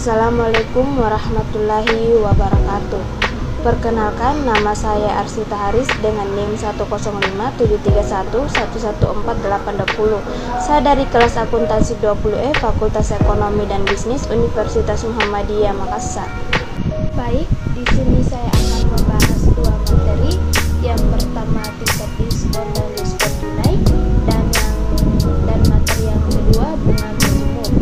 Assalamualaikum warahmatullahi wabarakatuh. Perkenalkan, nama saya Arsita Haris dengan NIM 10573111480. Saya dari kelas akuntansi 20E Fakultas Ekonomi dan Bisnis Universitas Muhammadiyah Makassar. Baik, di sini saya akan membahas dua materi. Yang pertama tingkat diskon dan diskon tunai, dan materi yang kedua bunga majemuk.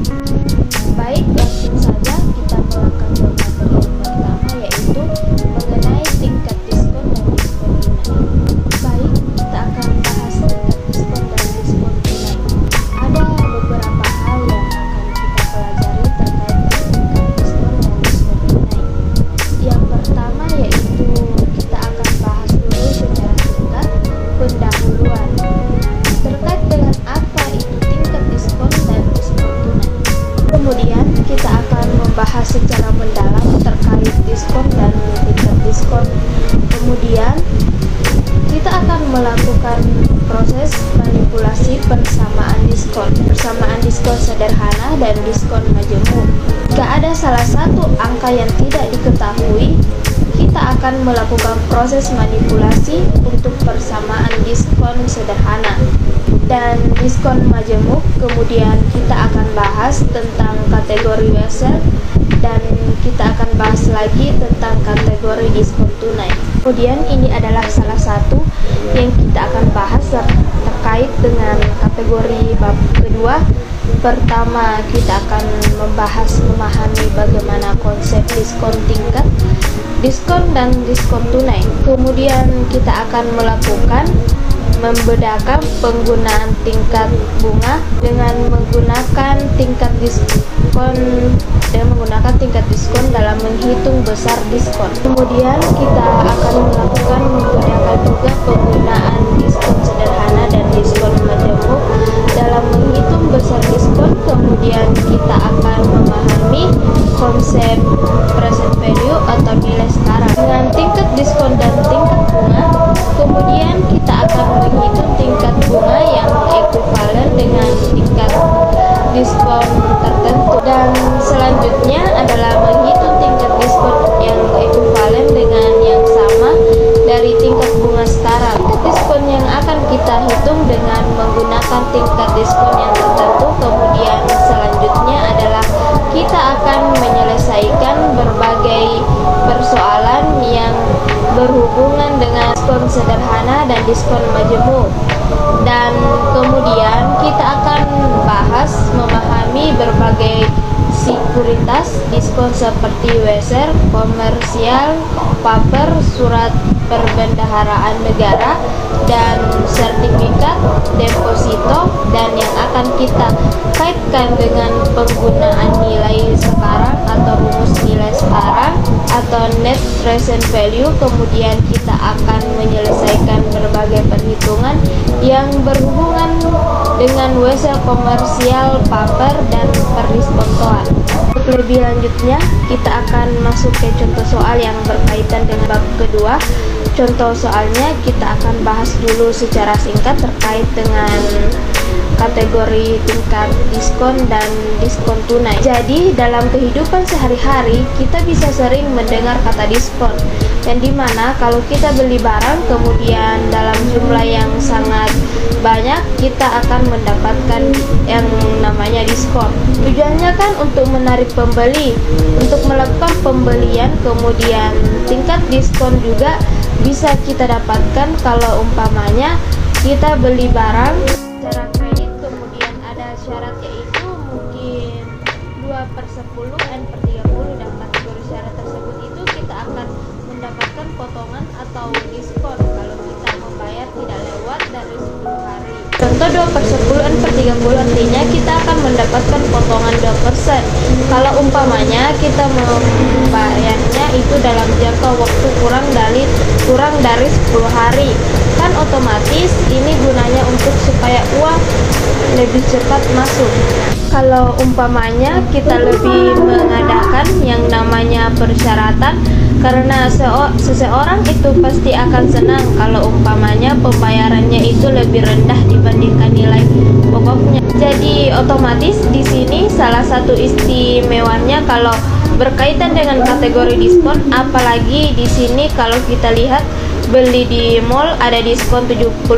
Baik, langsung saja kita melangkah ke materi yang pertama, yaitu mengenai tingkat diskon dan diskon tunai. Baik, kita akan bahas tingkat diskon dan diskon tunai. Ada beberapa hal yang akan kita pelajari terkait tingkat diskon dan diskon tunai. Yang pertama yaitu kita akan bahas dulu secara singkat pendahuluan terkait dengan apa itu tingkat diskon dan diskon tunai. Kemudian kita akan membahas secara mendalam terkait diskon dan tingkat diskon. Kemudian kita akan melakukan proses manipulasi persamaan diskon sederhana dan diskon majemuk. Jika ada salah satu angka yang tidak diketahui, kita akan melakukan proses manipulasi untuk persamaan diskon sederhana dan diskon majemuk. Kemudian kita akan bahas tentang kategori wesel dan kita akan bahas lagi tentang kategori diskon tunai. Kemudian ini adalah salah satu yang kita akan bahas terkait dengan kategori bab kedua. Pertama, kita akan memahami bagaimana konsep diskon tingkat, diskon dan diskon tunai. Kemudian kita akan membedakan penggunaan tingkat bunga dengan menggunakan tingkat diskon dalam menghitung besar diskon. Kemudian kita akan membedakan juga penggunaan diskon sederhana dan diskon majemuk dalam menghitung besar diskon. Kemudian kita akan memahami konsep present value atau nilai sekarang dengan tingkat diskon dan tingkat bunga. Kemudian kita akan menghitung tingkat bunga yang ekuivalen dengan tingkat diskon tertentu, dan selanjutnya adalah menghitung tingkat diskon yang ekuivalen dengan yang sama dari tingkat bunga sekarang. Diskon yang akan kita hitung dengan menggunakan tingkat diskon yang tertentu. Kemudian selanjutnya adalah kita akan menyelesaikan berbagai persoalan yang berhubungan dengan diskon sederhana dan diskon majemuk. Dan kemudian kita akan memahami berbagai sekuritas diskon seperti wesel, komersial, paper, surat perbendaharaan negara, dan sertifikat deposito, dan yang akan kita kaitkan dengan penggunaan nilai sekarang atau rumus nilai sekarang atau net present value. Kemudian kita akan menyelesaikan berbagai perhitungan yang berhubungan dengan wesel, komersial, paper, dan perdiskontoan. Untuk lebih lanjutnya, kita akan masuk ke contoh soal yang berkaitan dengan bab kedua. Contoh soalnya kita akan bahas dulu secara singkat terkait dengan kategori tingkat diskon dan diskon tunai. Jadi dalam kehidupan sehari-hari kita bisa sering mendengar kata diskon, yang dimana kalau kita beli barang kemudian dalam jumlah yang sangat banyak, kita akan mendapatkan yang namanya diskon. Tujuannya kan untuk menarik pembeli, untuk melakukan pembelian. Kemudian tingkat diskon juga bisa kita dapatkan kalau umpamanya kita beli barang secara kredit, kemudian ada syarat yaitu mungkin 2/10 N/30, dan kategori syarat tersebut itu kita akan mendapatkan potongan atau diskon kalau kita membayar tidak lewat dari 10 hari. Contoh 2/10 N/30 artinya kita akan mendapatkan potongan 2%. Kalau umpamanya kita membayarnya itu dalam jangka waktu kurang dari 10 hari, kan otomatis ini gunanya untuk supaya uang lebih cepat masuk. Kalau umpamanya kita lebih mengadakan menambahkan yang namanya persyaratan, karena seseorang itu pasti akan senang kalau umpamanya pembayarannya itu lebih rendah dibandingkan nilai pokoknya. Jadi otomatis di sini salah satu istimewanya kalau berkaitan dengan kategori diskon, apalagi di sini kalau kita lihat beli di mall ada diskon 70%,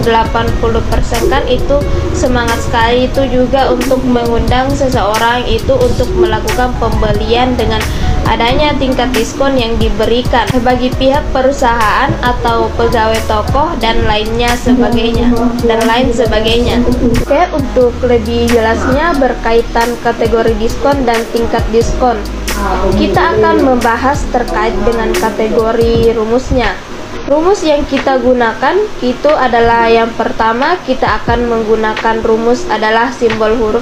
80%, kan itu semangat sekali. Itu juga untuk mengundang seseorang itu untuk melakukan pembelian dengan adanya tingkat diskon yang diberikan bagi pihak perusahaan atau pegawai toko dan lain sebagainya. Oke, untuk lebih jelasnya berkaitan kategori diskon dan tingkat diskon, kita akan membahas terkait dengan kategori rumusnya. Rumus yang kita gunakan itu adalah yang pertama, kita akan menggunakan rumus adalah simbol huruf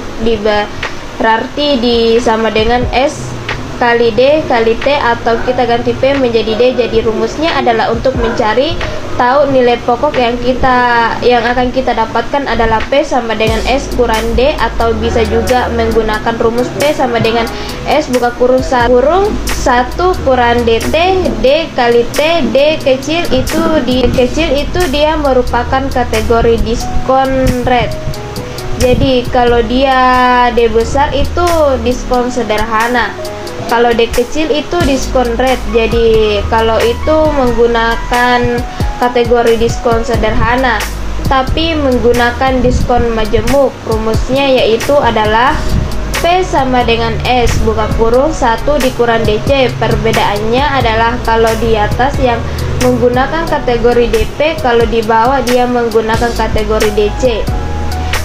berarti sama dengan S kali D kali T, atau kita ganti P menjadi D. Jadi rumusnya adalah untuk mencari tahu nilai pokok yang akan kita dapatkan adalah P sama dengan S kurang D, atau bisa juga menggunakan rumus P sama dengan S buka kurung 1 kurang DT, D kali T. D kecil itu dia merupakan kategori diskon rate. Jadi kalau dia D besar itu diskon sederhana, kalau D kecil itu diskon rate. Jadi kalau itu menggunakan kategori diskon sederhana tapi menggunakan diskon majemuk, rumusnya yaitu adalah P sama dengan S buka kurung 1 dikurang DC. Perbedaannya adalah kalau di atas yang menggunakan kategori DP, kalau di bawah dia menggunakan kategori DC.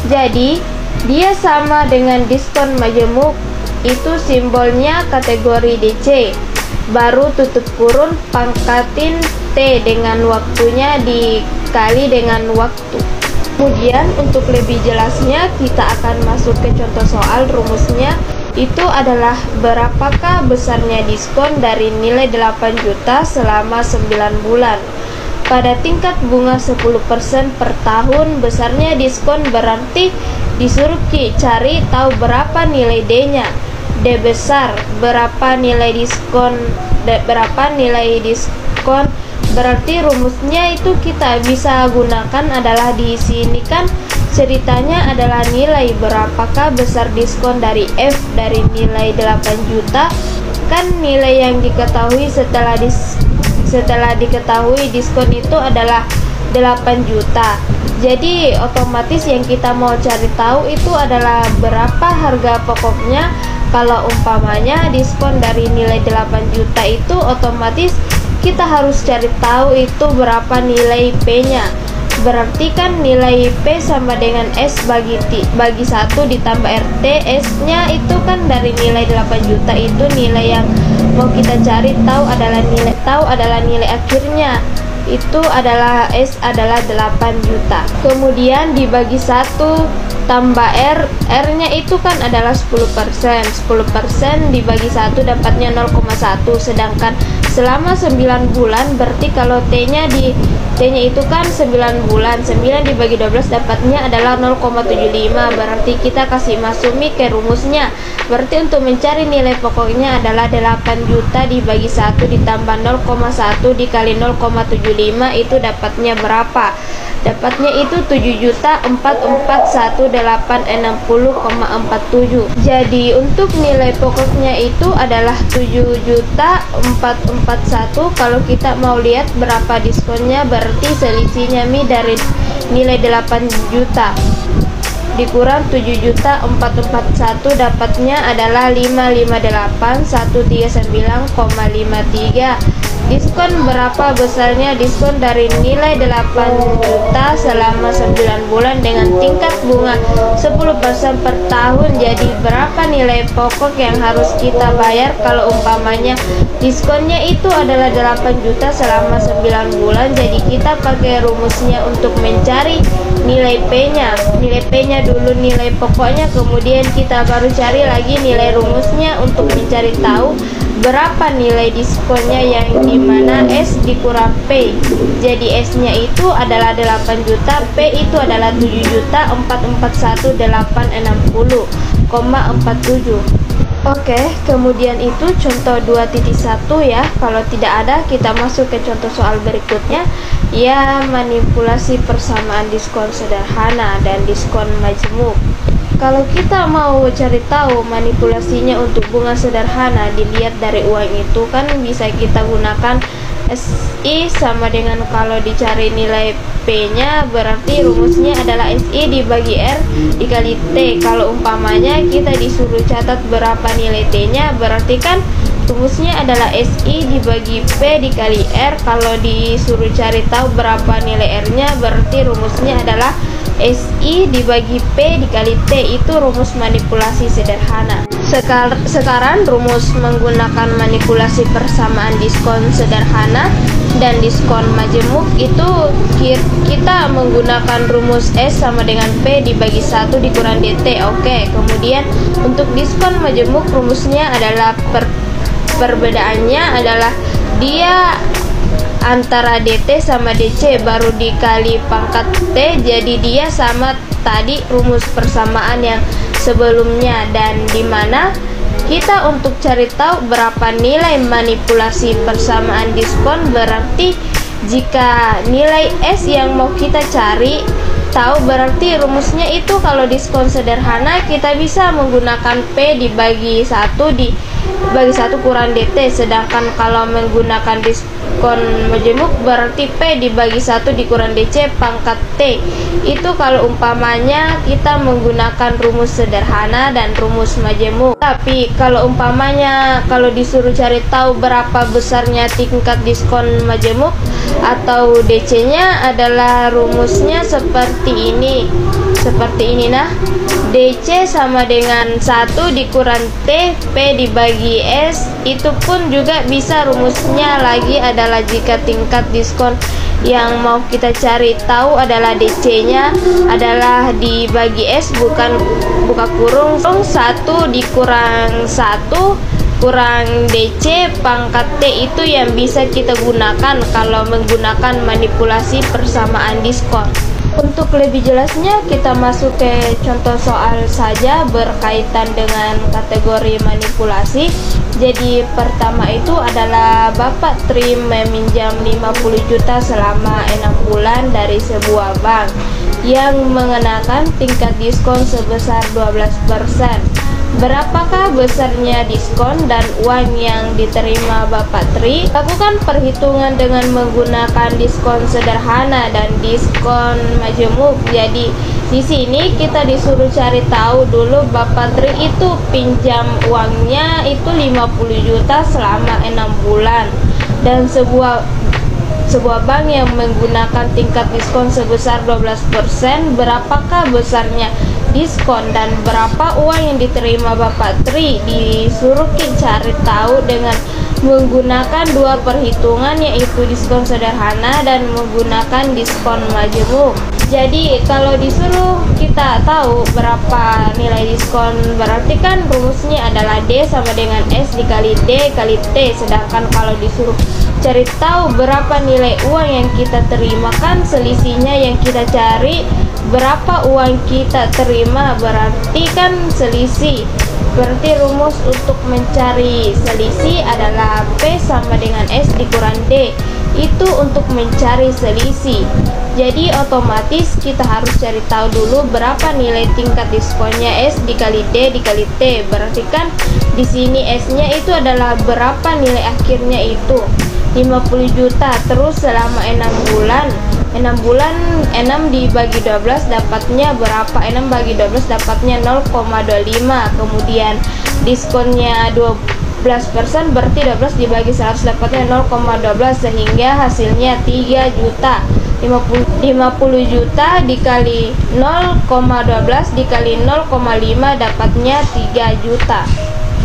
Jadi dia sama dengan diskon majemuk, itu simbolnya kategori DC, baru tutup kurung pangkatin T dengan waktunya dikali dengan waktu. Kemudian untuk lebih jelasnya kita akan masuk ke contoh soal. Rumusnya itu adalah berapakah besarnya diskon dari nilai 8 juta selama 9 bulan. Pada tingkat bunga 10% per tahun, besarnya diskon berarti disuruh cari tahu berapa nilai D-nya. D besar, berapa nilai diskon, berarti rumusnya itu kita bisa gunakan adalah di sini kan ceritanya adalah nilai berapakah besar diskon dari F dari nilai 8 juta. Kan nilai yang diketahui setelah diketahui diskon itu adalah 8 juta. Jadi otomatis yang kita mau cari tahu itu adalah berapa harga pokoknya. Kalau umpamanya diskon dari nilai 8 juta itu otomatis kita harus cari tahu itu berapa nilai P-nya. Berarti kan nilai P sama dengan S bagi 1 ditambah RT. S-nya itu kan dari nilai 8 juta itu nilai yang mau kita cari tahu adalah nilai akhirnya. Itu adalah S adalah 8 juta. Kemudian dibagi 1 tambah R-nya itu kan adalah 10%. 10% dibagi 1 dapatnya 0,1. Sedangkan selama 9 bulan berarti kalau T-nya itu kan 9 bulan. 9 dibagi 12 dapatnya adalah 0,75. Berarti kita kasih masuk ke rumusnya. Berarti untuk mencari nilai pokoknya adalah 8 juta dibagi 1 ditambah 0,1 dikali 0,75, itu dapatnya berapa? Dapatnya itu 7.441.860,47. Jadi untuk nilai pokoknya itu adalah 7.441. Kalau kita mau lihat berapa diskonnya, berarti selisihnya dari nilai 8 juta dikurang 7.441 dapatnya adalah 558.139,53. Diskon berapa besarnya? Diskon dari nilai 8 juta selama 9 bulan dengan tingkat bunga 10% per tahun. Jadi berapa nilai pokok yang harus kita bayar kalau umpamanya diskonnya itu adalah 8 juta selama 9 bulan. Jadi kita pakai rumusnya untuk mencari nilai P-nya. Nilai P-nya dulu nilai pokoknya, kemudian kita baru cari lagi nilai rumusnya untuk mencari tahu berapa nilai diskonnya, yang dimana S dikurang P. Jadi S-nya itu adalah 8 juta, P itu adalah 7.441.860,47. Oke, kemudian itu contoh 2.1 ya. Kalau tidak ada, kita masuk ke contoh soal berikutnya, ya manipulasi persamaan diskon sederhana dan diskon majemuk. Kalau kita mau cari tahu manipulasinya untuk bunga sederhana, dilihat dari uang itu kan bisa kita gunakan SI sama dengan kalau dicari nilai P-nya, berarti rumusnya adalah SI dibagi R dikali T. Kalau umpamanya kita disuruh catat berapa nilai T-nya, berarti kan rumusnya adalah SI dibagi P dikali R. Kalau disuruh cari tahu berapa nilai R-nya, berarti rumusnya adalah SI dibagi P dikali T. Itu rumus manipulasi sederhana. Sekarang rumus menggunakan manipulasi persamaan diskon sederhana dan diskon majemuk itu kita menggunakan rumus S sama dengan P dibagi 1 dikurang DT. Oke, kemudian untuk diskon majemuk rumusnya adalah perbedaannya adalah dia antara DT sama DC baru dikali pangkat T, jadi dia sama tadi rumus persamaan yang sebelumnya, dan dimana kita untuk cari tahu berapa nilai manipulasi persamaan diskon, berarti jika nilai S yang mau kita cari tahu, berarti rumusnya itu kalau diskon sederhana kita bisa menggunakan P dibagi 1 dibagi 1 kurang DT, sedangkan kalau menggunakan diskon majemuk berarti P dibagi 1 dikurang DC pangkat T. Itu kalau umpamanya kita menggunakan rumus sederhana dan rumus majemuk. Tapi kalau umpamanya kalau disuruh cari tahu berapa besarnya tingkat diskon majemuk atau DC-nya, adalah rumusnya seperti ini. Nah, DC sama dengan 1 dikurang T P dibagi S. Itu pun juga bisa rumusnya lagi adalah jika tingkat diskon yang mau kita cari tahu adalah DC-nya adalah dibagi S, buka kurung 1 dikurang 1 kurang DC pangkat T. Itu yang bisa kita gunakan kalau menggunakan manipulasi persamaan diskon. Untuk lebih jelasnya kita masuk ke contoh soal saja berkaitan dengan kategori manipulasi. Jadi pertama itu adalah Bapak Tri meminjam 50 juta selama 6 bulan dari sebuah bank yang mengenakan tingkat diskon sebesar 12%. Berapakah besarnya diskon dan uang yang diterima Bapak Tri? Lakukan perhitungan dengan menggunakan diskon sederhana dan diskon majemuk. Jadi di sini kita disuruh cari tahu dulu Bapak Tri itu pinjam uangnya itu 50 juta selama 6 bulan dan sebuah bank yang menggunakan tingkat diskon sebesar 12%. Berapakah besarnya diskon dan berapa uang yang diterima Bapak Tri? Disuruh cari tahu dengan menggunakan dua perhitungan, yaitu diskon sederhana dan menggunakan diskon majemuk. Jadi kalau disuruh kita tahu berapa nilai diskon, berarti kan rumusnya adalah D sama dengan S dikali D kali T. Sedangkan kalau disuruh cari tahu berapa nilai uang yang kita terima, kan selisihnya yang kita cari berapa uang kita terima, berarti kan selisih. Berarti rumus untuk mencari selisih adalah P sama dengan S dikurang D. Itu untuk mencari selisih. Jadi otomatis kita harus cari tahu dulu berapa nilai tingkat diskonnya S dikali D dikali T. Berarti kan di sini S-nya itu adalah berapa nilai akhirnya itu 50 juta. Terus selama 6 bulan 6 dibagi 12 dapatnya berapa? 6 bagi 12 dapatnya 0,25. Kemudian diskonnya 12%, berarti 12 dibagi 100 dapatnya 0,12, sehingga hasilnya 3 juta. 50 juta dikali 0,12 dikali 0,5 dapatnya 3 juta.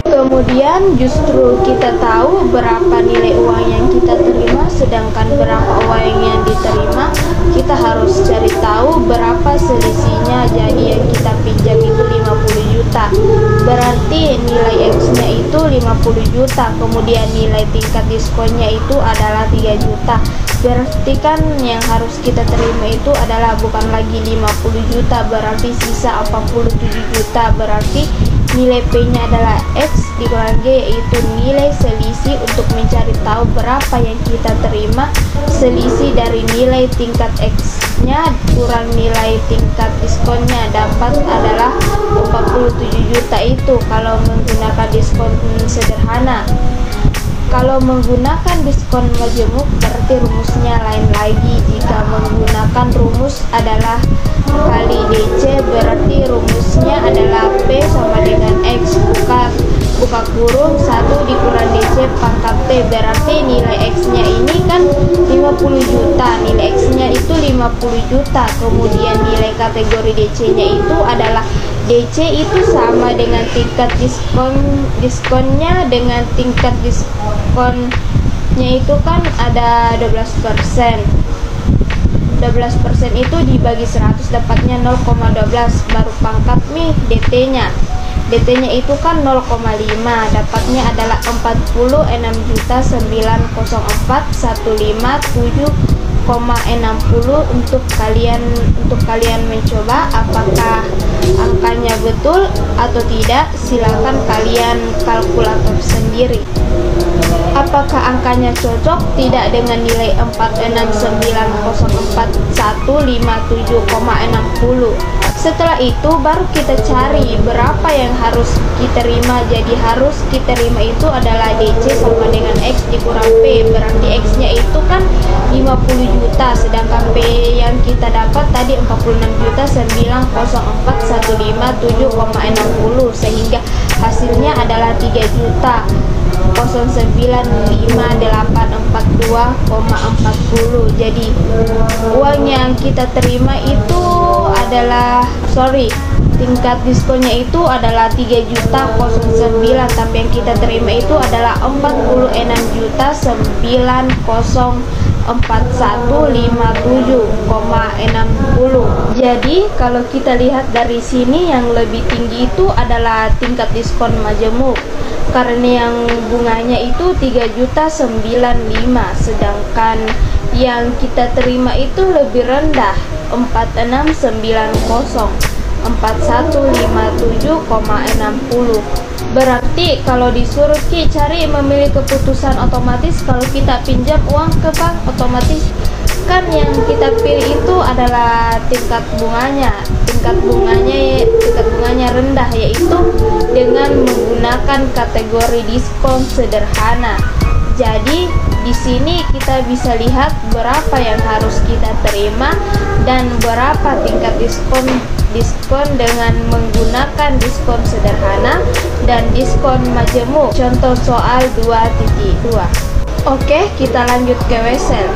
Kemudian justru kita tahu berapa nilai uang yang kita terima, sedangkan berapa uang yang diterima kita harus cari tahu berapa selisihnya. Jadi yang kita pinjam itu 50 juta, berarti nilai X-nya itu 50 juta. Kemudian nilai tingkat diskonnya itu adalah 3 juta. Berarti kan yang harus kita terima itu adalah bukan lagi 50 juta, berarti sisa 47 juta. Berarti nilai P-nya adalah X dikurang G, yaitu nilai selisih untuk mencari tahu berapa yang kita terima. Selisih dari nilai tingkat X-nya kurang nilai tingkat diskonnya dapat adalah 47 juta itu kalau menggunakan diskon sederhana. Kalau menggunakan diskon majemuk berarti rumusnya lain lagi. Jika menggunakan rumus adalah kali DC, berarti rumusnya adalah P sama dengan X buka kurung 1 dikurang DC pangkat T, berarti nilai X-nya ini kan 50 juta, nilai X-nya itu 50 juta. Kemudian nilai kategori DC-nya itu adalah DC itu sama dengan tingkat diskonnya dengan tingkat diskonnya itu kan ada 12%. 12% itu dibagi 100 dapatnya 0,12, baru pangkat nih DT-nya. DT-nya itu kan 0,5, dapatnya adalah 46.904.157,60. Untuk kalian mencoba apakah angkanya betul atau tidak, silakan kalian kalkulator sendiri. Apakah angkanya cocok tidak dengan nilai 46.904.157,60. Setelah itu baru kita cari berapa yang harus kita terima. Jadi harus kita terima itu adalah DC sama dengan X dikurang P, berarti X-nya itu kan 50 juta, sedangkan P yang kita dapat tadi 46.904.157,60, sehingga hasilnya adalah 3.095.842,40. Jadi uang yang kita terima itu adalah tingkat diskonnya itu adalah 3.009, tapi yang kita terima itu adalah 46.941.57,60. Jadi kalau kita lihat dari sini yang lebih tinggi itu adalah tingkat diskon majemuk, karena yang bunganya itu 3.095, sedangkan yang kita terima itu lebih rendah 4690.4157,60. Berarti kalau disuruh cari memilih keputusan, otomatis kalau kita pinjam uang ke bank, otomatis kan yang kita pilih itu adalah tingkat bunganya rendah, yaitu dengan menggunakan kategori diskon sederhana. Jadi di sini kita bisa lihat berapa yang harus kita terima dan berapa tingkat diskon dengan menggunakan diskon sederhana dan diskon majemuk. Contoh soal 2.2. Oke, kita lanjut ke wesel.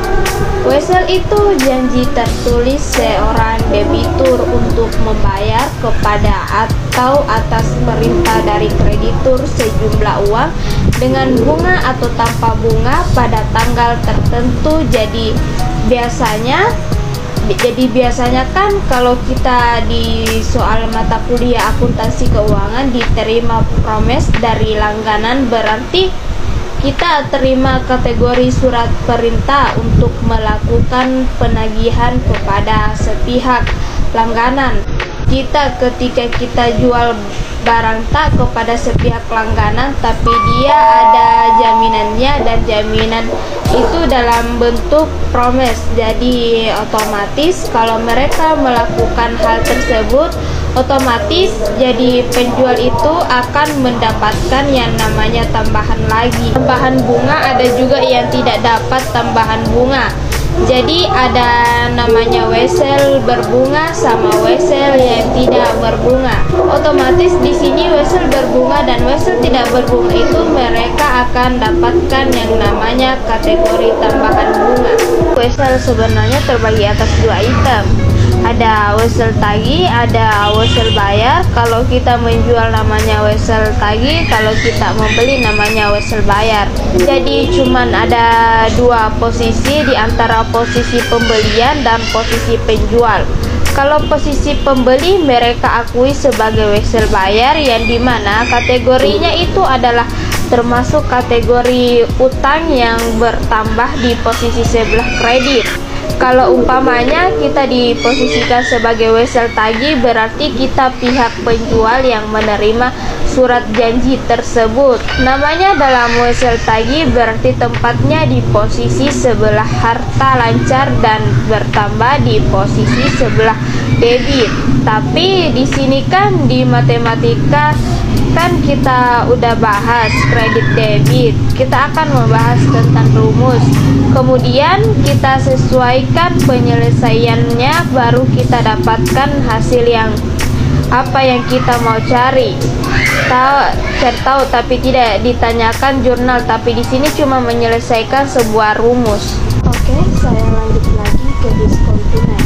Wesel itu janji tertulis seorang debitur untuk membayar kepada atau atas perintah dari kreditur sejumlah uang dengan bunga atau tanpa bunga pada tanggal tertentu. Jadi biasanya kan kalau kita di soal mata kuliah akuntansi keuangan diterima promes dari langganan, berarti kita terima kategori surat perintah untuk melakukan penagihan kepada sepihak langganan. Ketika kita jual barang tak kepada sepihak langganan, tapi dia ada jaminannya, dan jaminan itu dalam bentuk promes. Jadi otomatis kalau mereka melakukan hal tersebut, otomatis jadi penjual itu akan mendapatkan yang namanya tambahan lagi. Tambahan bunga, ada juga yang tidak dapat tambahan bunga. Jadi ada namanya wesel berbunga sama wesel yang tidak berbunga. Otomatis di sini wesel berbunga dan wesel tidak berbunga itu mereka akan dapatkan yang namanya kategori tambahan bunga. Wesel sebenarnya terbagi atas dua item. Ada wesel tagih, ada wesel bayar. Kalau kita menjual namanya wesel tagih, kalau kita membeli namanya wesel bayar. Jadi cuman ada dua posisi di antara posisi pembelian dan posisi penjual. Kalau posisi pembeli mereka akui sebagai wesel bayar, yang dimana kategorinya itu adalah termasuk kategori utang yang bertambah di posisi sebelah kredit. Kalau umpamanya kita diposisikan sebagai wesel tagih, berarti kita pihak penjual yang menerima surat janji tersebut. Namanya dalam wesel tagih berarti tempatnya di posisi sebelah harta lancar dan bertambah di posisi sebelah debit. Tapi di sini kan di matematika kan kita udah bahas kredit debit. Kita akan membahas tentang rumus. Kemudian kita sesuaikan penyelesaiannya, baru kita dapatkan hasil yang apa yang kita mau cari. Cari tahu tapi tidak ditanyakan jurnal, tapi di sini cuma menyelesaikan sebuah rumus. Oke, saya lanjut lagi ke diskon tunai.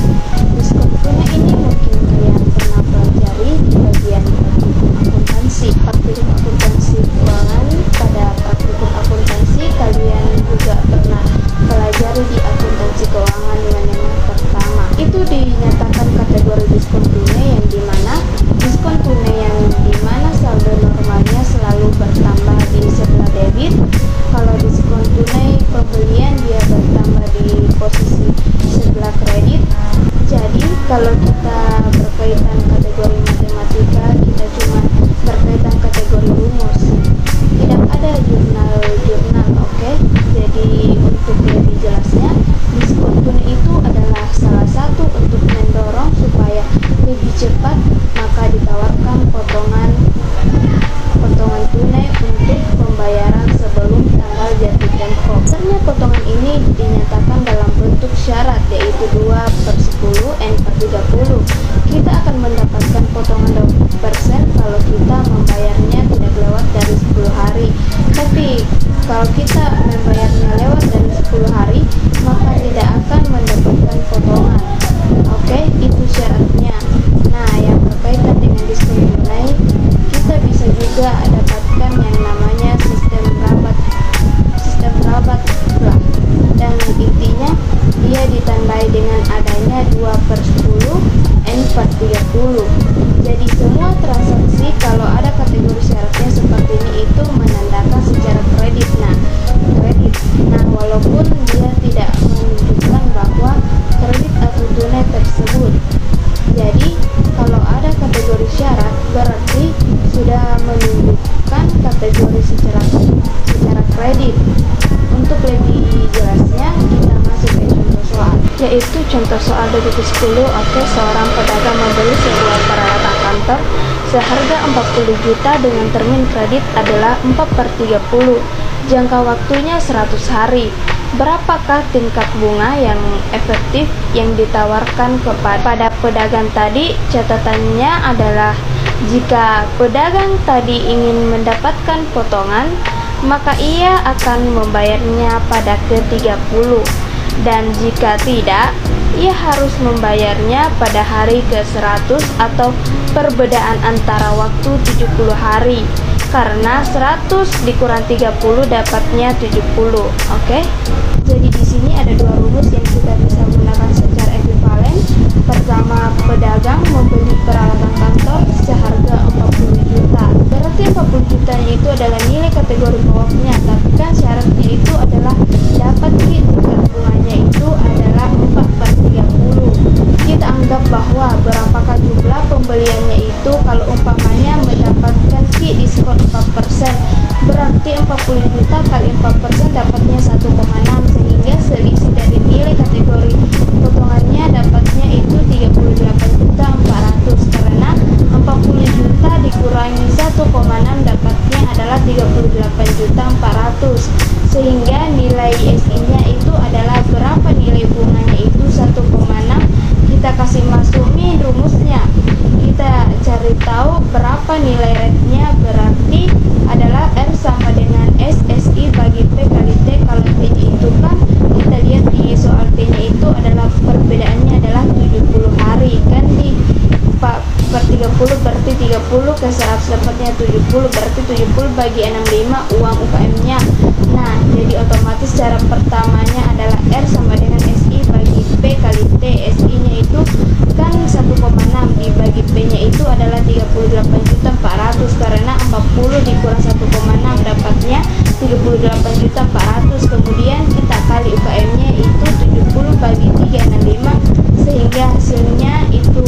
Diskon tunai ini mungkin kalian pernah pelajari di bagian praktikum akuntansi. Praktikum akuntansi keuangan, pada praktikum akuntansi kalian juga pernah pelajari di akuntansi keuangan menengah pertama. Itu dinyatakan kategori diskon tunai yang dimana diskon tunai yang dimana saldo normalnya selalu bertambah di sebelah debit. Kalau diskon tunai pembelian dia bertambah di posisi sebelah kredit. Jadi kalau kita berkaitan kategori matematika, kita cuma berkaitan kategori rumus, tidak ada jurnal, oke? Jadi untuk lebih jelasnya, diskon tunai itu adalah salah satu untuk mendorong supaya lebih cepat, maka ditawarkan potongan tunai untuk pembayaran sebelum tanggal jatuh tempo. Sebenarnya potongan ini dinyatakan dalam bentuk syarat, yaitu 2/10 N/30. Kita akan mendapatkan potongan 20% kalau kita membayarnya tidak lewat dari 10 hari. Tapi kalau kita membayarnya lewat dari 10 hari, maka tidak akan mendapatkan potongan. Oke, itu syaratnya. Nah, yang berkaitan dengan diskon tunai, kita bisa juga dapatkan yang namanya sistem rabat lah. Dan intinya dia ditandai dengan adanya 2/10 N/30. Jadi semua transaksi kalau ada kategori syaratnya seperti ini itu menandakan secara kredit. Nah, walaupun dia tidak menunjukkan bahwa kredit atau tunai tersebut. Jadi kalau ada kategori syarat berarti sudah menunjukkan kategori secara kredit. Untuk lebih jelasnya kita masuk ke contoh soal, yaitu contoh soal 2.10. Oke, seorang pedagang membeli sebuah peralatan kantor seharga 40 juta dengan termin kredit adalah 4/30. Jangka waktunya 100 hari. Berapakah tingkat bunga yang efektif yang ditawarkan kepada pedagang tadi? Catatannya adalah jika pedagang tadi ingin mendapatkan potongan, maka ia akan membayarnya pada ke-30. Dan jika tidak, ia harus membayarnya pada hari ke-100 atau perbedaan antara waktu 70 hari. Karena 100 dikurang 30 dapatnya 70. Oke? Jadi di sini ada dua rumus yang kita bisa gunakan secara ekuivalen. Pertama, pedagang membeli peralatan kantor seharga 40 juta. Berarti 40 juta itu adalah nilai kategori bawahnya, tapi kan syaratnya itu adalah dapat tingkat bunganya itu adalah 4/30. Kita anggap bahwa berapakah jumlah pembeliannya itu, kalau umpamanya mendapatkan diskon 4%, berarti 40 juta kali 4% dapatnya 1,6, sehingga selisih dari nilai kategori potongannya dapatnya itu 38.400, karena 40 juta dikurangi 1,6 dapatnya adalah 38.400, sehingga nilai SI-nya itu adalah berapa nilai bunganya itu 1,6. Kita kasih masukin rumusnya, kita cari tahu berapa nilai rate-nya, berarti adalah R sama dengan SSI bagi P kali T. Kalau T-nya itu kan kita lihat di soal T-nya itu adalah perbedaannya adalah 70 hari kan, di 4/30 berarti 30 ke 100 dapatnya 70, berarti 70 bagi 65 uang UKM-nya. Nah, jadi otomatis cara pertamanya adalah R sama dengan SI bagi P kali T. SI-nya itu kan 1,6 dibagi P-nya itu adalah 38.400, karena 40 dikurang 1,6 dapatnya 38.400. Kemudian kita kali UKM-nya itu 70 bagi 365, sehingga hasilnya itu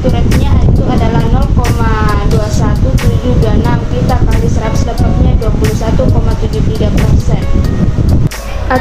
rate-nya itu adalah 0,21726.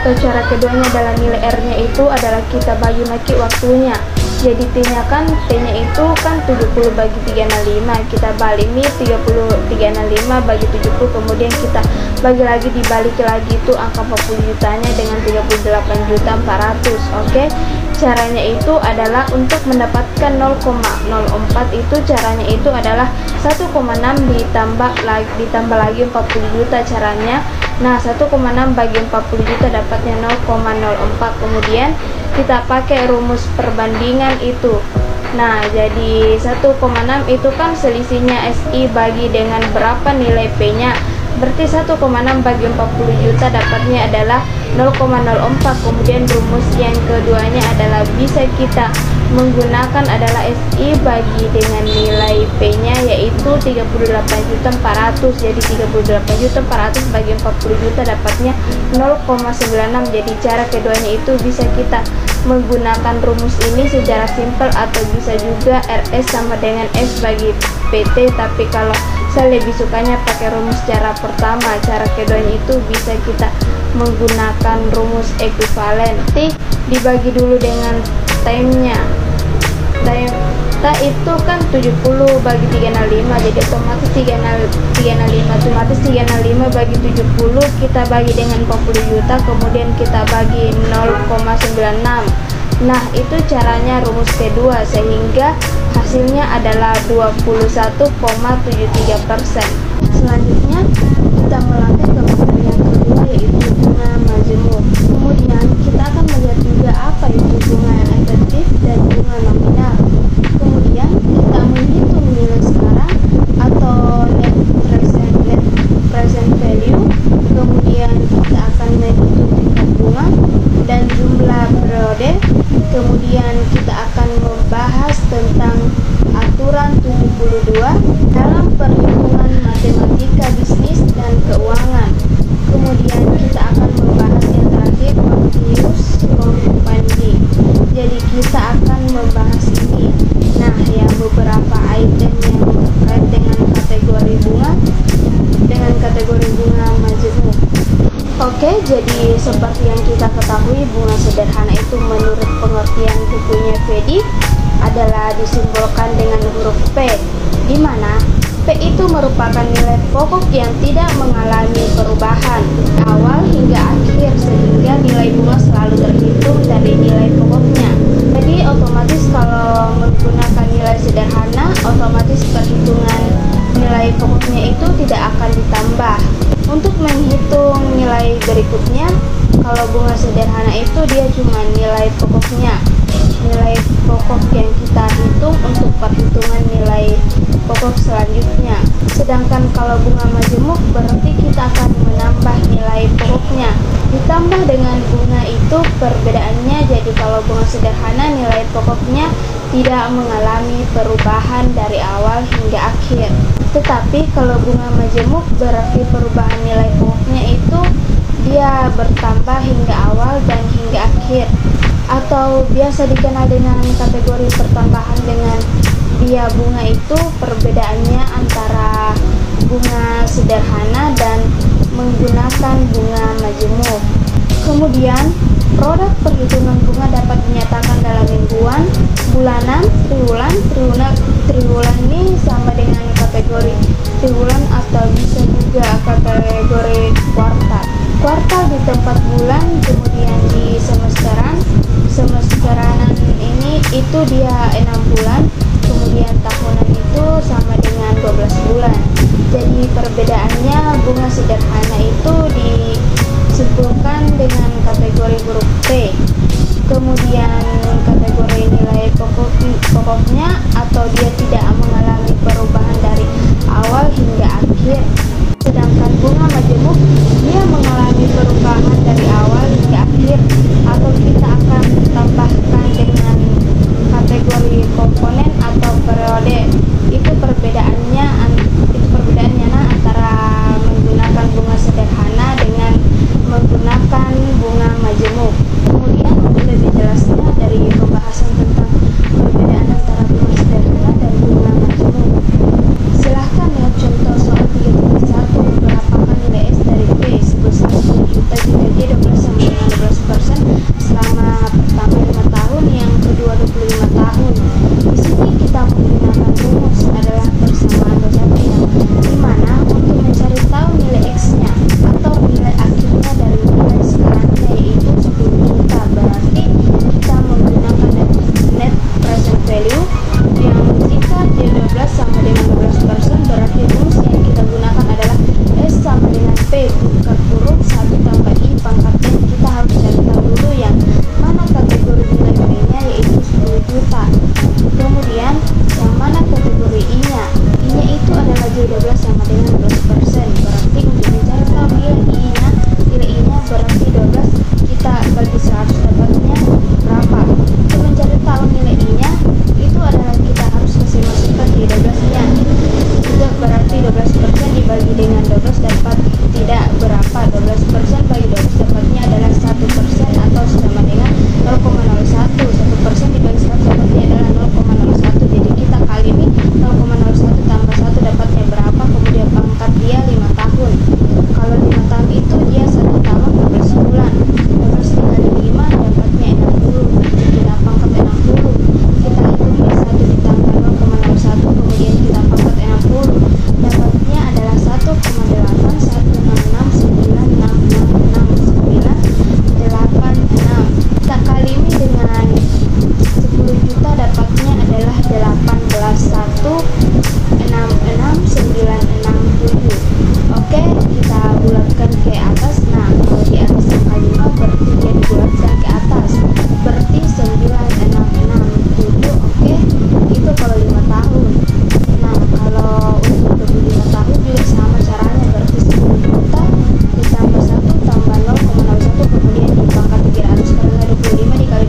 atau cara keduanya adalah nilai R-nya itu adalah kita bagi maki waktunya. Jadi T-nya kan, T-nya itu kan 70 bagi 365, kita balik nih 365 bagi 70, kemudian kita bagi lagi, dibalik lagi itu angka 40 jutanya dengan 38.400. Oke, caranya itu adalah untuk mendapatkan 0,04 itu caranya itu adalah 1,6 ditambah lagi 40 juta caranya. Nah, 1,6 bagi 40 juta dapatnya 0,04. Kemudian kita pakai rumus perbandingan itu. Nah, jadi 1,6 itu kan selisihnya SI bagi dengan berapa nilai P-nya. Berarti 1,6 bagi 40 juta dapatnya adalah 0,04. Kemudian rumus yang keduanya adalah bisa kita menggunakan adalah SI bagi dengan nilai P-nya yaitu 38.400. Jadi 38.400 bagi 40 juta dapatnya 0,96. Jadi cara keduanya itu bisa kita menggunakan rumus ini secara simpel, atau bisa juga RS sama dengan S bagi PT. Tapi kalau saya lebih sukanya pakai rumus cara pertama. Cara keduanya itu bisa kita menggunakan rumus ekuivalen. Dibagi dulu dengan time-nya. Time itu kan 70 bagi 365, jadi otomatis 365 bagi 70 kita bagi dengan 40 juta, kemudian kita bagi 0,96. Nah, itu caranya rumus kedua, sehingga hasilnya adalah 21,73%. Selanjutnya kita melangkah ke metode yang kedua, yaitu bunga majemuk. Kemudian kita akan melihat juga apa itu bunga yang efektif dan bunga nominal. Kemudian kita menghitung nilai sekarang atau net present value. Kemudian kita akan menghitung tingkat bunga dan jumlah periode. Kemudian kita akan membahas tentang aturan 72 dalam perhitungan matematika bisnis dan keuangan. Kemudian kita akan membahas yang terakhir, continuous compounding. Jadi kita akan membahas ini. Nah, ya, beberapa item yang terkait dengan kategori bunga majemuk. Oke, jadi seperti yang kita ketahui, bunga sederhana itu menurut pengertian bukunya Fedi adalah disimbolkan dengan huruf P, di mana P itu merupakan nilai pokok yang tidak mengalami perubahan awal hingga akhir, sehingga nilai bunga selalu terhitung dari nilai pokoknya. Jadi otomatis kalau menggunakan nilai sederhana, otomatis perhitungan nilai pokoknya itu tidak akan ditambah. Untuk menghitung nilai berikutnya, kalau bunga sederhana itu dia cuma nilai pokoknya, nilai pokok yang kita hitung untuk perhitungan nilai pokok selanjutnya. Sedangkan kalau bunga majemuk berarti kita akan menambah nilai pokoknya ditambah dengan bunga itu perbedaannya. Jadi kalau bunga sederhana nilai pokoknya tidak mengalami perubahan dari awal hingga akhir, tetapi kalau bunga majemuk berarti perubahan nilai pokoknya itu dia bertambah hingga awal dan hingga akhir, atau biasa dikenal dengan kategori pertambahan dengan dia bunga itu perbedaannya antara bunga sederhana dan menggunakan bunga majemuk. Kemudian produk perhitungan bunga dapat dinyatakan dalam mingguan, bulanan, triwulan ini sama dengan kategori triwulan atau bisa juga kategori kuartal. Kuartal di tempat bulan, kemudian di semesteranan ini itu dia 6 bulan, kemudian tahunan itu sama dengan 12 bulan. Jadi perbedaannya bunga sederhana itu disimpulkan dengan kategori huruf P. Kemudian kategori nilai pokoknya atau dia tidak mengalami perubahan dari awal hingga akhir. Sedangkan bunga majemuk dia mengalami perubahan dari awal hingga akhir, atau kita akan tambahkan dengan kategori komponen atau periode. Itu perbedaannya antara menggunakan bunga sederhana dengan menggunakan bunga majemuk. Kemudian lebih jelasnya dari pembahasan tentang perbedaan antara bunga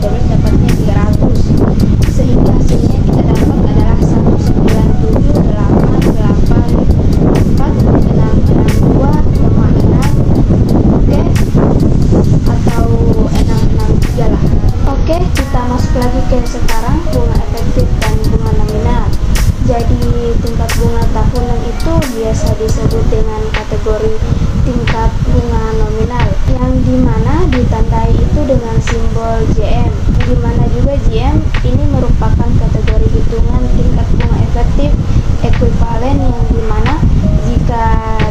J12 dapatnya 300, sehingga hasilnya kita dapat adalah 197,884,662,6, oke, atau 663 lah. Oke, kita masuk lagi ke sekarang bunga efektif dan bunga nominal. Jadi tingkat bunga tahunan itu biasa disebut dengan kategori tingkat bunga nominal, yang dimana ditandai itu dengan simbol JM, dimana juga JM ini merupakan kategori hitungan tingkat bunga efektif ekuivalen, yang dimana jika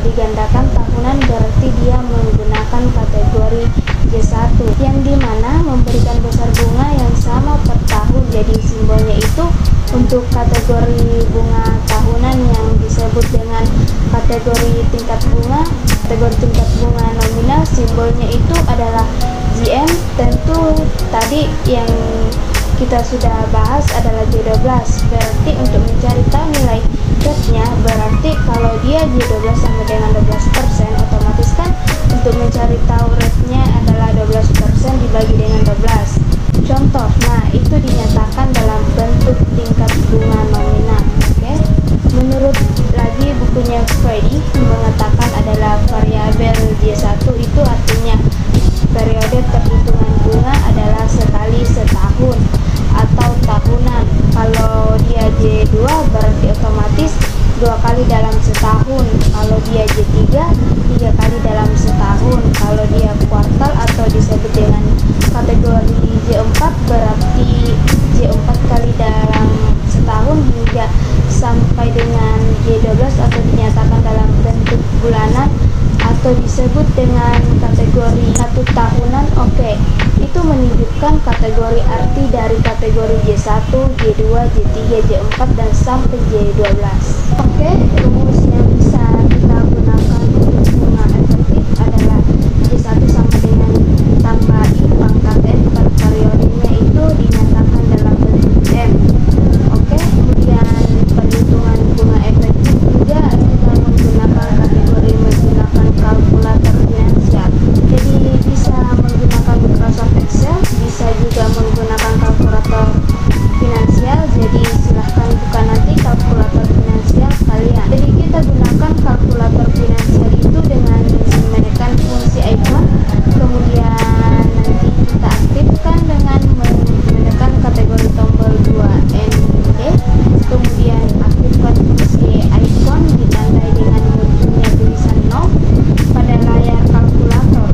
digandakan tahunan berarti dia menggunakan kategori J1, yang dimana memberikan besar bunga yang sama per tahun. Jadi simbolnya itu untuk kategori bunga tahunan yang disebut dengan kategori tingkat bunga, kategori tingkat bunga nominal, simbolnya itu adalah JM. Tentu tadi yang kita sudah bahas adalah J12, berarti untuk mencari tahu nilai rate-nya, berarti kalau dia J12 sama dengan 12%, otomatis kan untuk mencari tahu rate-nya adalah 12% dibagi dengan 12. Contoh, nah itu dinyatakan dalam bentuk tingkat bunga nominal. Oke, menurut lagi bukunya Freddy mengatakan adalah variabel J1 itu artinya periode perhitungan bunga adalah sekali setahun atau tahunan. Kalau dia J2 berarti otomatis 2 kali dalam setahun. Kalau dia J3 3 kali dalam setahun. Kalau dia kuartal atau disebut dengan kategori J4 berarti J4 kali dalam setahun, hingga sampai dengan J12 atau dinyatakan dalam bentuk bulanan atau disebut dengan kategori 1 tahunan. Oke, itu menunjukkan kategori arti dari kategori J1, J2, J3, J4 dan sampai J12. Oke, rumus yang bisa kita gunakan untuk bunga efektif adalah J1 sama dengan tambah I pangkat M per periodenya itu dinyatakan dalam bentuk M. Oke, kemudian perhitungan bunga efektif juga kita menggunakan kategori menggunakan kalkulator finansial. Jadi bisa menggunakan Microsoft Excel, bisa juga menggunakan kalkulator finansial. Jadi silahkan buka nanti kalkulator finansial kalian. Jadi kita gunakan kalkulator finansial itu dengan menekan fungsi icon, kemudian nanti kita aktifkan dengan menekan kategori tombol 2ND, kemudian aktifkan fungsi icon ditandai dengan munculnya tulisan 0 pada layar kalkulator.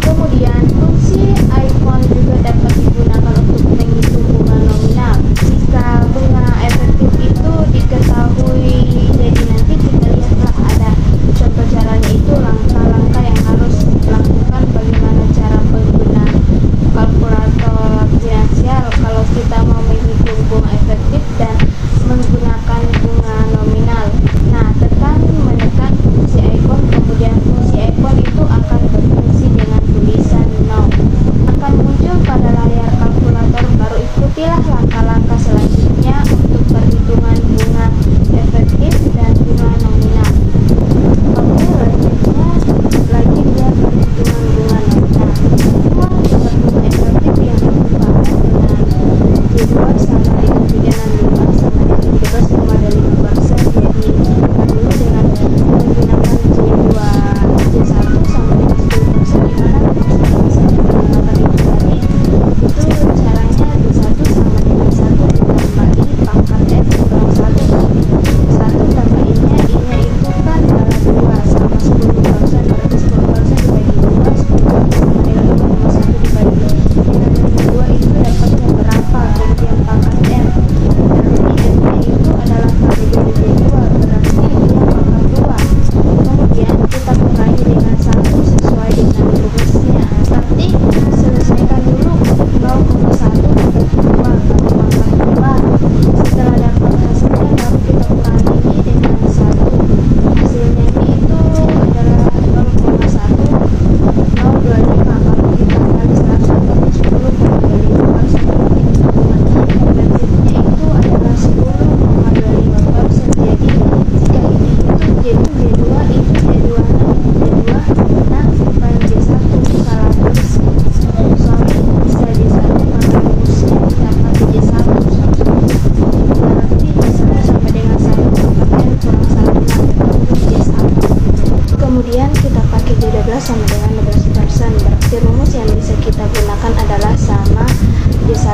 Kemudian fungsi icon juga dapat digunakan untuk menghitung bunga nominal. Jika bunga efektif itu diketahui, jadi nanti kita lihatlah ada contoh caranya, itu langkah-langkah yang harus dilakukan bagaimana cara penggunaan kalkulator finansial kalau kita mau menghitung bunga efektif dan menggunakan bunga nominal. Nah, menekan fungsi icon, kemudian fungsi icon itu akan berfungsi dengan tulisan 0 akan muncul pada layar kalkulator. Baru ikutilah langkah-langkah selanjutnya untuk perhitungan bunga efektif dan bunga nominal. Oke, lanjutnya lagi dia perhitungan bunga nominal. Semua tingkat bunga efektif yang diubahkan dengan J2 sama dengan 365 sama dengan 13,5%. Jadi kita dulu dengan menggunakan J2 J1 sama dengan 10%, dimana bisa digunakan itu tadi itu caranya J1 sama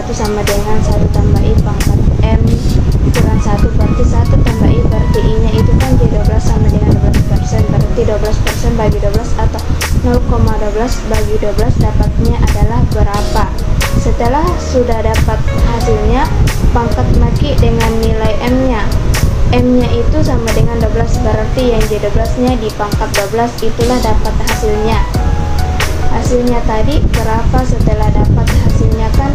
itu sama dengan 1 tambah I pangkat M kurang 1, berarti 1 tambah I berarti I nya itu kan J12 sama dengan 12%, berarti 12% bagi 12 atau 0,12 bagi 12 dapatnya adalah berapa. Setelah sudah dapat hasilnya, pangkat maki dengan nilai M nya. M nya itu sama dengan 12, berarti yang J12 nya dipangkat 12, itulah dapat hasilnya. Hasilnya tadi berapa? Setelah dapat hasilnya kan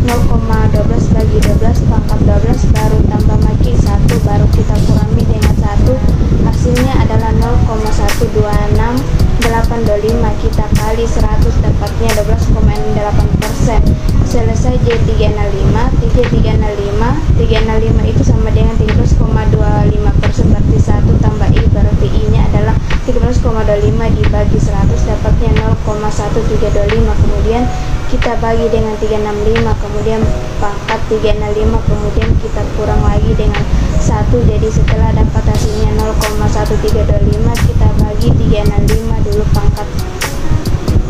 0,12 bagi 12 pangkat 12 baru tambah maki 1, baru kita kurangi dengan 1, hasilnya adalah 0,126,825, kita kali 100 dapatnya 12,8%. Selesai. J365 itu sama dengan 13,25%, berarti 1 tambah I berarti I nya adalah 13,25 dibagi 100 dapatnya 0,1325, kemudian kita bagi dengan 365, kemudian pangkat 365, kemudian kita kurang lagi dengan 1, jadi setelah dapat hasilnya 0,1325 kita bagi 365 dulu pangkat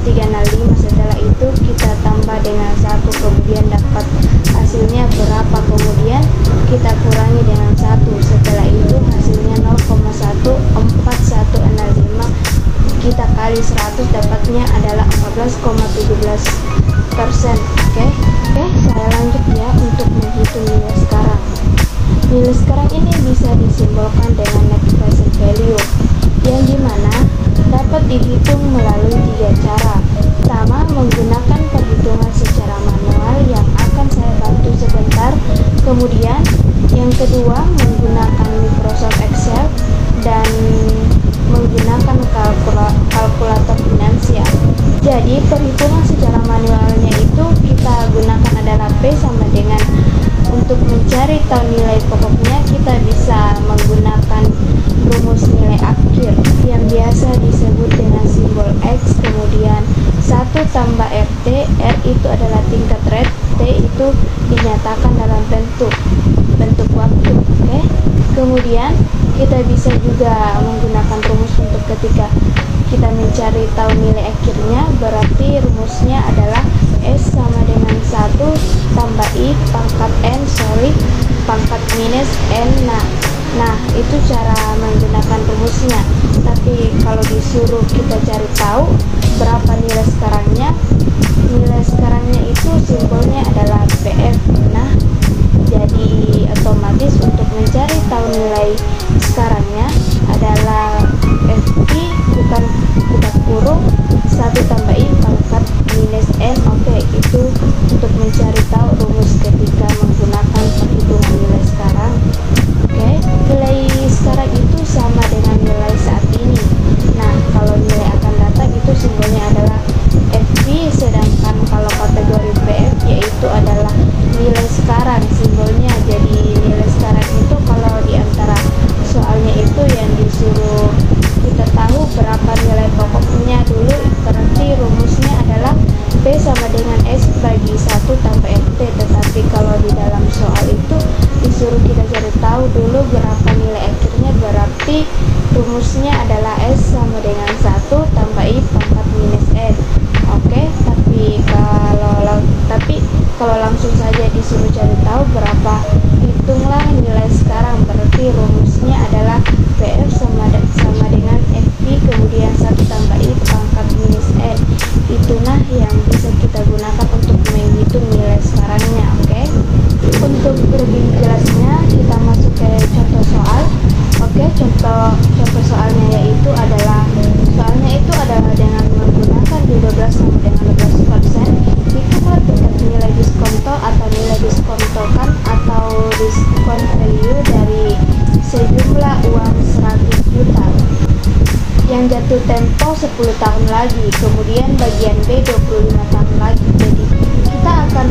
365, setelah itu kita tambah dengan 1, kemudian dapat hasilnya berapa, kemudian kita kurangi dengan 1, setelah itu hasilnya 0,14165, kita kali 100 dapatnya adalah 14,17%. Oke, saya lanjut ya untuk menghitung nilai sekarang. Nilai sekarang ini bisa disimbolkan dengan net present value, yang dimana dapat dihitung melalui 3 cara. Pertama, menggunakan perhitungan secara manual yang akan saya bantu sebentar. Kemudian yang kedua, menggunakan Microsoft Excel dan menggunakan kalkulator finansial. Jadi perhitungan secara manualnya itu kita gunakan adalah P sama dengan, untuk mencari tahu nilai pokoknya kita bisa menggunakan rumus nilai akhir yang biasa disebut dengan simbol X, kemudian 1 tambah RT, R itu adalah tingkat rate, T itu dinyatakan dalam bentuk waktu. Oke. Kemudian kita bisa juga menggunakan rumus untuk ketika kita mencari tahu nilai akhirnya, berarti rumusnya adalah S sama dengan 1 tambah I pangkat N pangkat minus N. Nah itu cara menggunakan rumusnya. Tapi kalau disuruh kita cari tahu berapa nilai sekarangnya itu simbolnya adalah PF. Nah jadi otomatis untuk mencari tahu nilai sekarangnya adalah FI bukan buka kurung 1 tambah I pangkat minus N. Oke, itu untuk mencari tahu rumus ketika menggunakan perhitungan nilai sekarang. Oke, nilai sekarang itu sama dengan nilai saat ini. Nah, kalau nilai akan datang itu simbolnya adalah FI, sedangkan kalau kategori PF yaitu adalah nilai sekarang simbolnya. Jadi nilai sekarang itu kalau diantara soalnya itu yang disuruh kita tahu berapa nilai pokoknya dulu, berarti rumusnya adalah P sama dengan S bagi 1 tambah RT. Tetapi kalau di dalam soal itu disuruh kita cari tahu dulu berapa nilai akhirnya, berarti rumusnya adalah S sama dengan 1 tambah I pangkat minus N. Oke, tapi kalau langsung saja disuruh cari tahu berapa, hitunglah nilai sekarang, berarti rumusnya adalah PF sama dengan FP kemudian 1 tambah I pangkat minus N. Itulah yang bisa kita gunakan untuk menghitung nilai sekarangnya. Oke, untuk lebih jelasnya kita masuk ke contoh soal. Oke, contoh soalnya yaitu adalah dengan menggunakan J12 sama dengan 12%. Hitunglah tingkat nilai diskonto atau nilai diskontokan atau diskon value dari sejumlah uang 100 juta yang jatuh tempo 10 tahun lagi, kemudian bagian B 25 tahun lagi. Jadi kita akan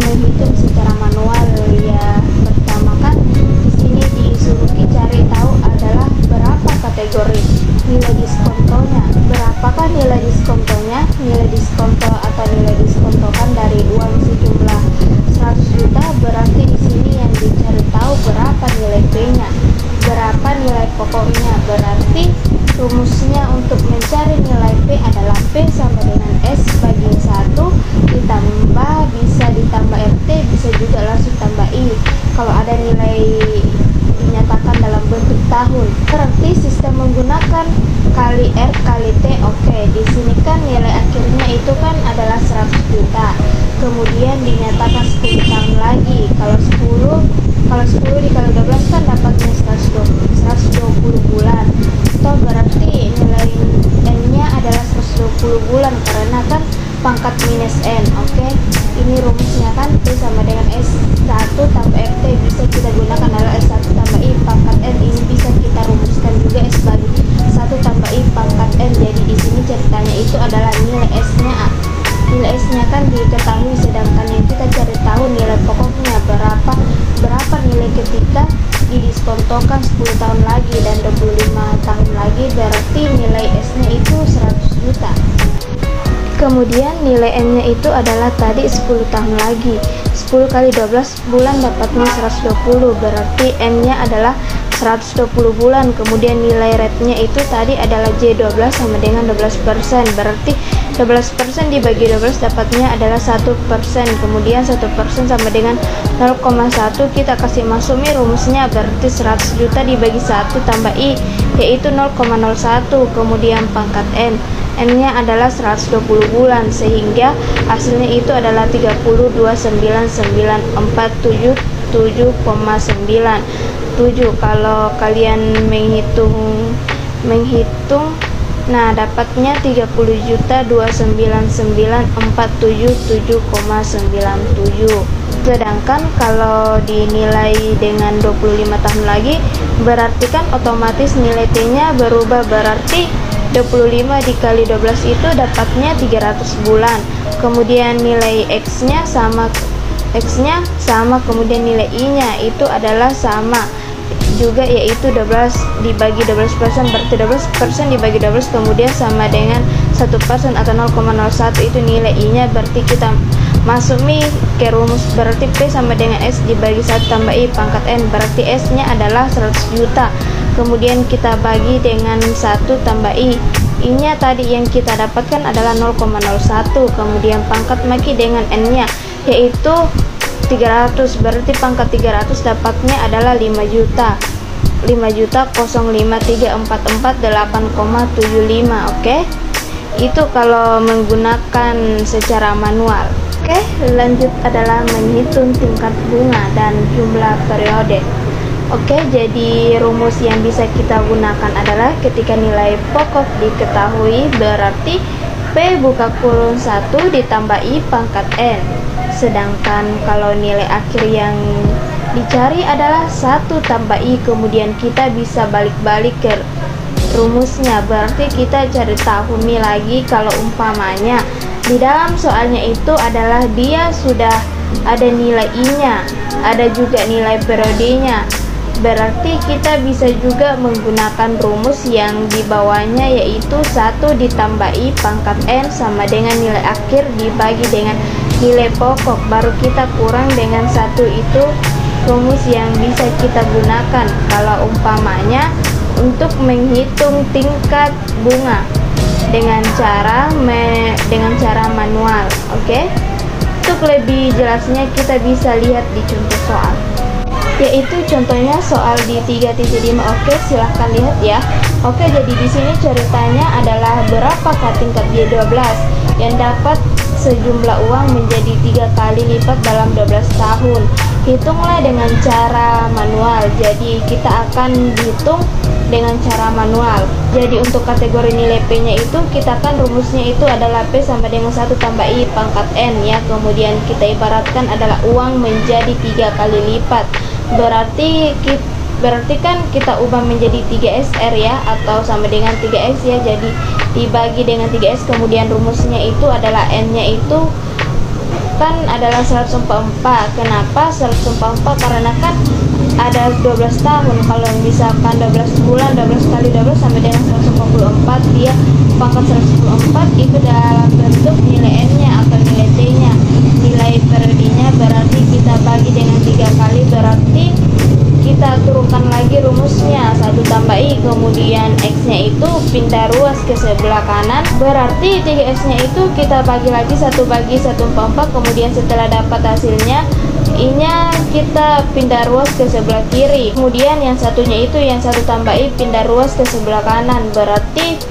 Kemudian nilai N nya itu adalah tadi 10 tahun lagi. 10 kali 12 bulan dapatnya 120, berarti N nya adalah 120 bulan. Kemudian nilai rate-nya itu tadi adalah J12 sama dengan 12%, berarti 12% dibagi 12 dapatnya adalah 1%. Kemudian 1% sama dengan 0,1, kita kasih masuk nih rumusnya, berarti 100 juta dibagi 1 tambah I, yaitu 0,01. Kemudian pangkat N nya adalah 120 bulan, sehingga hasilnya itu adalah 32,99477,97. Kalau kalian menghitung, nah dapatnya 30.299.477,97. Sedangkan kalau dinilai dengan 25 tahun lagi, berarti kan otomatis nilai T nya berubah, berarti 25 dikali 12 itu dapatnya 300 bulan. Kemudian nilai X nya sama, kemudian nilai I nya itu adalah sama juga, yaitu 12 dibagi 12%, berarti 12% dibagi 12 kemudian sama dengan 1% atau 0,01, itu nilai I nya. Berarti kita masuk nih ke rumus, berarti P sama dengan S dibagi 1 tambah I pangkat N, berarti S nya adalah 100 juta. Kemudian kita bagi dengan 1 tambah I nya tadi yang kita dapatkan adalah 0,01. Kemudian pangkat maki dengan N nya yaitu 300, berarti pangkat 300 dapatnya adalah 5 juta 5.053.448,75. Oke, itu kalau menggunakan secara manual. Oke, lanjut adalah menghitung tingkat bunga dan jumlah periode. Oke, jadi rumus yang bisa kita gunakan adalah ketika nilai pokok diketahui, berarti P buka kurung 1 ditambah I pangkat N. Sedangkan kalau nilai akhir yang dicari adalah 1 tambah I, kemudian kita bisa balik-balik ke rumusnya, berarti kita cari tahu nih lagi. Kalau umpamanya di dalam soalnya itu adalah dia sudah ada nilai I nya, ada juga nilai periodenya, berarti kita bisa juga menggunakan rumus yang di bawahnya, yaitu 1 ditambah I pangkat N sama dengan nilai akhir dibagi dengan nilai pokok, baru kita kurang dengan 1. Itu rumus yang bisa kita gunakan kalau umpamanya untuk menghitung tingkat bunga dengan cara manual. Oke, untuk lebih jelasnya kita bisa lihat di contoh soal, yaitu contohnya soal di 3.5. Oke, silahkan lihat ya. Oke, jadi di sini ceritanya adalah berapakah tingkat J12 yang dapat sejumlah uang menjadi 3 kali lipat dalam 12 tahun. Hitunglah dengan cara manual. Jadi kita akan hitung dengan cara manual. Jadi untuk kategori nilai P nya itu kita kan rumusnya itu adalah P sama dengan 1 tambah I pangkat N ya. Kemudian kita ibaratkan adalah uang menjadi 3 kali lipat. Berarti kan kita ubah menjadi 3SR ya, atau sama dengan 3X ya. Jadi dibagi dengan 3S, kemudian rumusnya itu adalah N nya itu kan adalah 144. Kenapa 144? Karena kan ada 12 tahun. Kalau misalkan 12 bulan, 12 kali 12 sama dengan 144, dia pangkat 144 itu dalam bentuk nilai N nya atau nilai T nya. Nilai periodenya berarti kita bagi dengan 3 kali, berarti kita turunkan lagi rumusnya 1 tambah I, kemudian X nya itu pindah ruas ke sebelah kanan, berarti 3S nya itu kita bagi lagi 1 bagi 144, kemudian setelah dapat hasilnya I nya kita pindah ruas ke sebelah kiri, kemudian yang satunya itu yang 1 tambah I pindah ruas ke sebelah kanan, berarti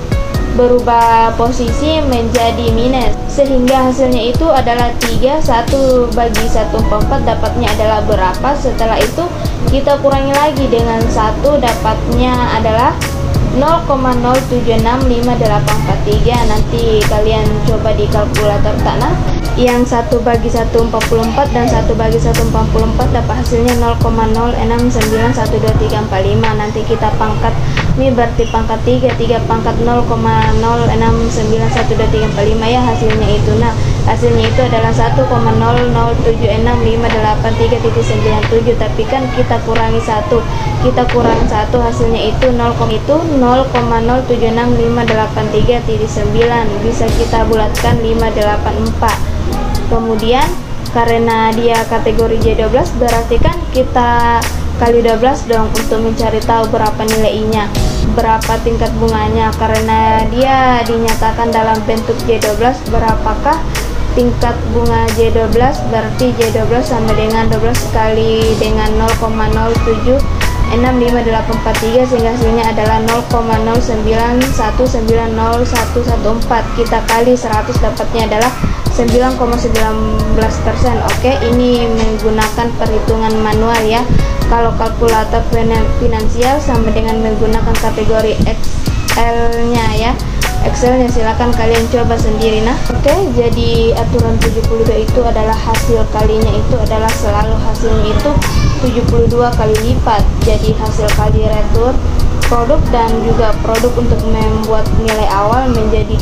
berubah posisi menjadi minus, sehingga hasilnya itu adalah 3. 1 bagi 144 dapatnya adalah berapa? Setelah itu kita kurangi lagi dengan 1, dapatnya adalah 0,0765843. Nanti kalian coba di kalkulator tanah, yang 1 bagi 144 dan 1 bagi 144 dapat hasilnya 0,0691235. Nanti kita pangkat, ini berarti pangkat 3 pangkat 0,0691235 ya hasilnya itu. Nah, hasilnya itu adalah 1,0076583.97, tapi kan kita kurangi 1 hasilnya itu 0,0765839, bisa kita bulatkan 584. Kemudian karena dia kategori J12 berarti kan kita kali 12 dong untuk mencari tahu berapa nilai I-nya, berapa tingkat bunganya. Karena dia dinyatakan dalam bentuk J12, berapakah tingkat bunga J12, berarti J12 sama dengan 12 kali dengan 0,076584, sehingga hasilnya adalah 0,09190114. Kita kali 100 dapatnya adalah 9,19%. Oke, ini menggunakan perhitungan manual ya. Kalau kalkulator finansial sama dengan menggunakan kategori Excel-nya ya. Excelnya silakan kalian coba sendiri. Nah, oke, jadi aturan 72 itu adalah hasil kalinya itu adalah selalu hasilnya itu 72 kali lipat. Jadi hasil kali retur produk dan juga produk untuk membuat nilai awal menjadi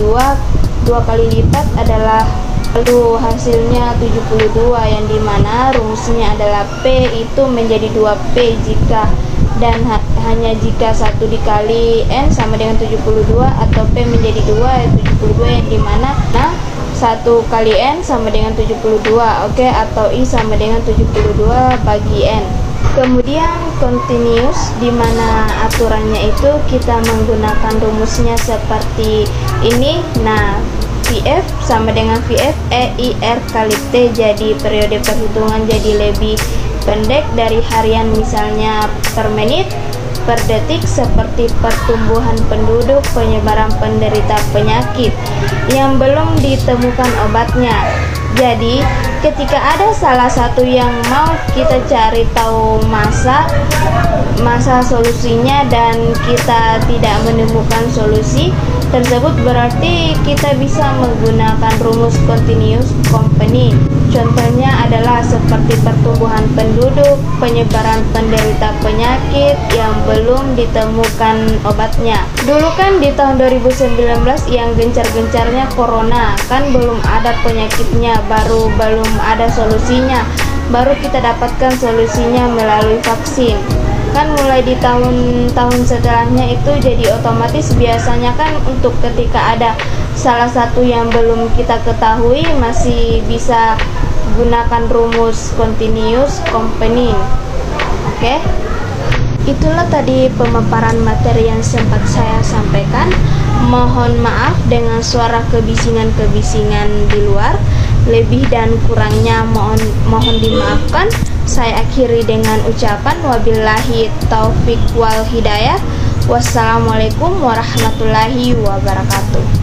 2 kali lipat adalah lalu hasilnya 72, yang dimana rumusnya adalah P itu menjadi 2P jika dan hanya jika 1 dikali N sama dengan 72, atau P menjadi 2 72, yang dimana 1 kali N sama dengan 72, oke, atau I sama dengan 72 bagi N. Kemudian continuous, dimana aturannya itu kita menggunakan rumusnya seperti ini. Nah, VF sama dengan VF EIR kali T, jadi periode perhitungan jadi lebih pendek dari harian, misalnya per menit, per detik, seperti pertumbuhan penduduk, penyebaran penderita penyakit yang belum ditemukan obatnya. Jadi ketika ada salah satu yang mau kita cari tahu masa solusinya dan kita tidak menemukan solusi tersebut, berarti kita bisa menggunakan rumus continuous company. Contohnya adalah seperti pertumbuhan penduduk, penyebaran penderita penyakit yang belum ditemukan obatnya. Dulu kan di tahun 2019 yang gencar-gencarnya corona, kan belum ada penyakitnya, belum ada solusinya, baru kita dapatkan solusinya melalui vaksin. Kan mulai di tahun-tahun setelahnya itu jadi otomatis biasanya kan untuk ketika ada salah satu yang belum kita ketahui masih bisa gunakan rumus continuous company. Oke, itulah tadi pemaparan materi yang sempat saya sampaikan. Mohon maaf dengan suara kebisingan-kebisingan di luar. Lebih dan kurangnya mohon dimaafkan. Saya akhiri dengan ucapan wabillahi taufik wal hidayah. Wassalamualaikum warahmatullahi wabarakatuh.